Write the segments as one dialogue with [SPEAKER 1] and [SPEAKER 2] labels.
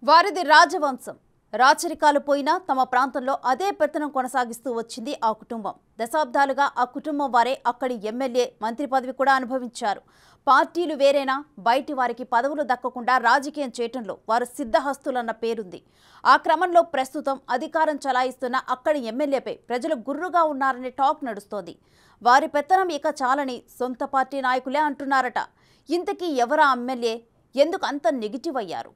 [SPEAKER 1] వారిది రాజవంశం. రాచరికాలు పోయినా తమ ప్రాంతంలో అదే పెత్తనం కొనసాగిస్తూ వచ్చింది ఆ కుటుంబం. దశాబ్దాలుగా ఆ కుటుంబం వారే అక్కడి ఎమ్మెల్యే, మంత్రి పదవి కూడా అనుభవించారు. పార్టీలు వేరేనా బయటి వారికి పదవులు దక్కకుండా రాజకీయం చేయటంలో వారు సిద్ధహస్తులన్న పేరుంది. ఆ క్రమంలో ప్రస్తుతం అధికారం చలాయిస్తున్న అక్కడి ఎమ్మెల్యేపై ప్రజలు గుర్రుగా ఉన్నారనే టాక్ నడుస్తోంది. వారి పెత్తనం ఇక చాలని సొంత పార్టీ నాయకులే అంటున్నారట. ఇంతకీ ఎవరా ఎమ్మెల్యే? ఎందుకు అంత నెగిటివ్ అయ్యారు?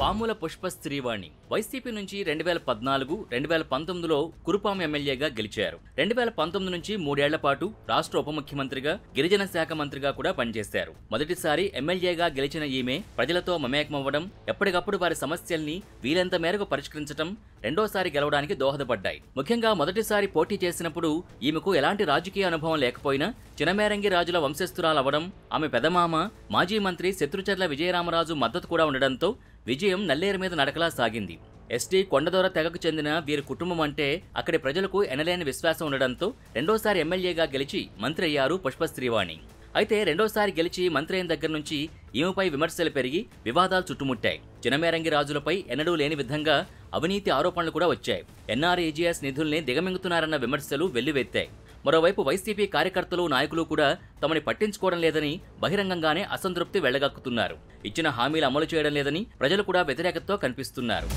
[SPEAKER 2] పాముల పుష్ప శ్రీవాణి వైసీపీ నుంచి 2014, 2019లో కురుపాం ఎమ్మెల్యేగా గెలిచారు. 2019 నుంచి 3 ఏళ్ల పాటు రాష్ట్ర ఉప ముఖ్యమంత్రిగా, గిరిజన శాఖ మంత్రిగా కూడా పనిచేశారు. మొదటిసారి ఎమ్మెల్యేగా గెలిచిన ఈమె ప్రజలతో మమేకమవ్వడం, ఎప్పటికప్పుడు వారి సమస్యల్ని వీలైనంత మేరకు పరిష్కరించడం రెండోసారి గెలవడానికి దోహదపడ్డాయి. ముఖ్యంగా మొదటిసారి పోటీ చేసినప్పుడు ఈమెకు ఎలాంటి రాజకీయ అనుభవం లేకపోయినా చినమేరంగి రాజుల వంశస్థురాలవ్వడం, ఆమె పెదమామ మాజీ మంత్రి శత్రుచర్ల విజయరామరాజు మద్దతు కూడా ఉండడంతో విజయం నల్లేరు మీద నడకలా సాగింది. ఎస్టీ కొండదొర తెగకు చెందిన వీరి కుటుంబం అంటే అక్కడి ప్రజలకు ఎనలేని విశ్వాసం ఉండడంతో రెండోసారి ఎమ్మెల్యేగా గెలిచి మంత్రి అయ్యారు పుష్ప శ్రీవాణి. అయితే రెండోసారి గెలిచి మంత్రి అయిన దగ్గర నుంచి ఈమెపై విమర్శలు పెరిగి వివాదాలు చుట్టుముట్టాయి. చినమేరంగి రాజులపై ఎన్నడూ లేని విధంగా అవినీతి ఆరోపణలు కూడా వచ్చాయి. ఎన్ఆర్ఈజీఎస్ నిధుల్ని దిగమింగుతున్నారన్న విమర్శలు వెల్లువెత్తాయి. మరోవైపు వైసీపీ కార్యకర్తలు, నాయకులు కూడా తమని పట్టించుకోవడం లేదని బహిరంగంగానే అసంతృప్తి వెళ్లగక్కుతున్నారు. ఇచ్చిన హామీలు అమలు చేయడం లేదని ప్రజలు కూడా వ్యతిరేకతతో కనిపిస్తున్నారు.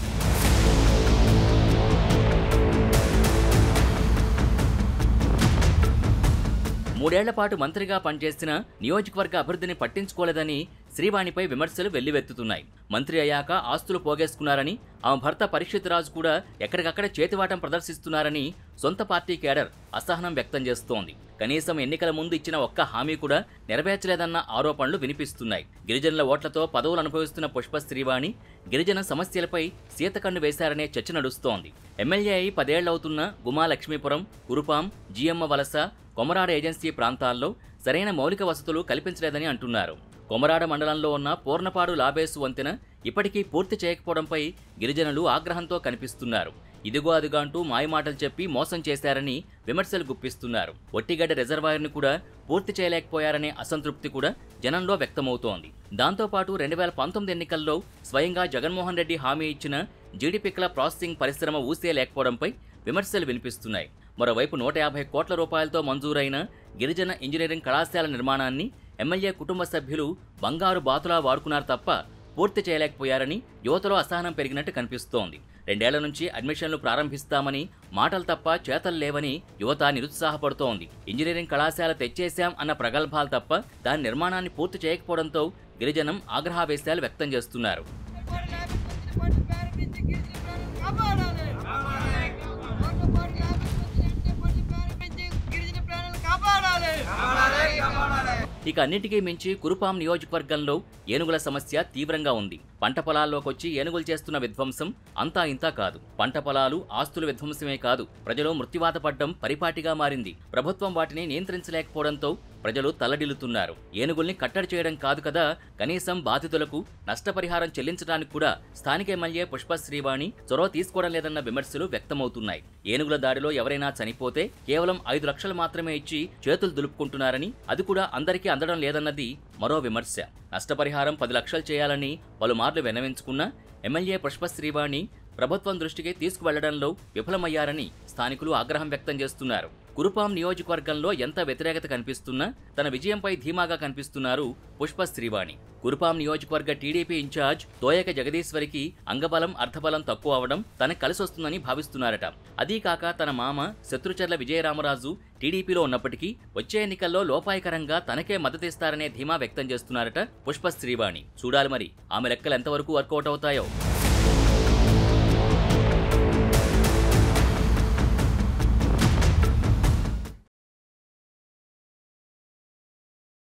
[SPEAKER 2] మూడేళ్ల పాటు మంత్రిగా పనిచేసిన నియోజకవర్గ అభివృద్ధిని పట్టించుకోలేదని శ్రీవాణిపై విమర్శలు వెల్లువెత్తుతున్నాయి. మంత్రి అయ్యాక ఆస్తులు పోగేసుకున్నారని, ఆమె భర్త పరీక్షిత్ రాజు కూడా ఎక్కడికక్కడ చేతివాటం ప్రదర్శిస్తున్నారని సొంత పార్టీ కేడర్ అసహనం వ్యక్తం చేస్తోంది. కనీసం ఎన్నికల ముందు ఇచ్చిన ఒక్క హామీ కూడా నెరవేర్చలేదన్న ఆరోపణలు వినిపిస్తున్నాయి. గిరిజనుల ఓట్లతో పదవులు అనుభవిస్తున్న పుష్ప శ్రీవాణి గిరిజన సమస్యలపై సీతకన్ను వేశారనే చర్చ నడుస్తోంది. ఎమ్మెల్యే అయి 10 ఏళ్లవుతున్న గుమా లక్ష్మీపురం, కురుపాం, జియమ్మ వలస, కొమరాడ ఏజెన్సీ ప్రాంతాల్లో సరైన మౌలిక వసతులు కల్పించలేదని అంటున్నారు. కొమరాడ మండలంలో ఉన్న పూర్ణపాడు లాబేసు వంతెన ఇప్పటికీ పూర్తి చేయకపోవడంపై గిరిజనులు ఆగ్రహంతో కనిపిస్తున్నారు. ఇదిగో అదిగా అంటూ మాయమాటలు చెప్పి మోసం చేశారని విమర్శలు గుప్పిస్తున్నారు. ఒట్టిగడ్డ రిజర్వాయర్ను కూడా పూర్తి చేయలేకపోయారనే అసంతృప్తి కూడా జనంలో వ్యక్తమవుతోంది. దాంతోపాటు 2019 ఎన్నికల్లో స్వయంగా జగన్మోహన్ రెడ్డి హామీ ఇచ్చిన జీడిపిక్కల ప్రాసెసింగ్ పరిశ్రమ ఊసే లేకపోవడంపై విమర్శలు వినిపిస్తున్నాయి. మరోవైపు 150 కోట్ల రూపాయలతో మంజూరైన గిరిజన ఇంజనీరింగ్ కళాశాల నిర్మాణాన్ని ఎమ్మెల్యే కుటుంబ సభ్యులు బంగారు బాతులా వాడుకున్నారు తప్ప పూర్తి చేయలేకపోయారని యువతలో అసహనం పెరిగినట్టు కనిపిస్తోంది. 2 ఏళ్ల నుంచి అడ్మిషన్లు ప్రారంభిస్తామని మాటలు తప్ప చేతలు లేవని యువత నిరుత్సాహపడుతోంది. ఇంజనీరింగ్ కళాశాల తెచ్చేశాం అన్న ప్రగల్భాలు తప్ప దాని నిర్మాణాన్ని పూర్తి చేయకపోవడంతో గిరిజనం ఆగ్రహావేశాలు వ్యక్తం చేస్తున్నారు. ఇక అన్నిటికీ మించి కురుపాం నియోజకవర్గంలో ఏనుగుల సమస్య తీవ్రంగా ఉంది. పంట పొలాల్లోకొచ్చి ఏనుగులు చేస్తున్న విధ్వంసం అంతా ఇంతా కాదు. పంట పొలాలు, ఆస్తుల విధ్వంసమే కాదు, ప్రజలు మృత్యువాత పడ్డం పరిపాటిగా మారింది. ప్రభుత్వం వాటిని నియంత్రించలేకపోవడంతో ప్రజలు తల్లడిల్లుతున్నారు. ఏనుగుల్ని కట్టడి చేయడం కాదు కదా, కనీసం బాధితులకు నష్టపరిహారం చెల్లించడానికి కూడా స్థానిక ఎమ్మెల్యే పుష్ప శ్రీవాణి చొరవ తీసుకోవడం లేదన్న విమర్శలు వ్యక్తమవుతున్నాయి. ఏనుగుల దాడిలో ఎవరైనా చనిపోతే కేవలం 5 లక్షలు మాత్రమే ఇచ్చి చేతులు దులుపుకుంటున్నారని, అది కూడా అందరికీ అందడం లేదన్నది మరో విమర్శ. నష్టపరిహారం 10 లక్షలు చేయాలని పలుమార్లు విన్నవించుకున్న ఎమ్మెల్యే పుష్ప శ్రీవాణి ప్రభుత్వం దృష్టికి తీసుకువెళ్లడంలో విఫలమయ్యారని స్థానికులు ఆగ్రహం వ్యక్తం చేస్తున్నారు. కురుపాం నియోజకవర్గంలో ఎంత వ్యతిరేకత కనిపిస్తున్నా తన విజయంపై ధీమాగా కనిపిస్తున్నారు పుష్ప శ్రీవాణి. కురుపాం నియోజకవర్గ టీడీపీ ఇన్ఛార్జ్ తోయక జగదీశ్వరికి అంగబలం, అర్థబలం తక్కువ అవడం తనకు కలిసొస్తుందని భావిస్తున్నారట. అదీకాక తన మామ శత్రుచర్ల విజయరామరాజు టీడీపీలో ఉన్నప్పటికీ వచ్చే ఎన్నికల్లో లోపాయకరంగా తనకే మద్దతిస్తారనే ధీమా వ్యక్తం చేస్తున్నారట పుష్ప శ్రీవాణి. చూడాలి మరి ఆమె లెక్కలు ఎంతవరకు వర్కౌట్ అవుతాయో.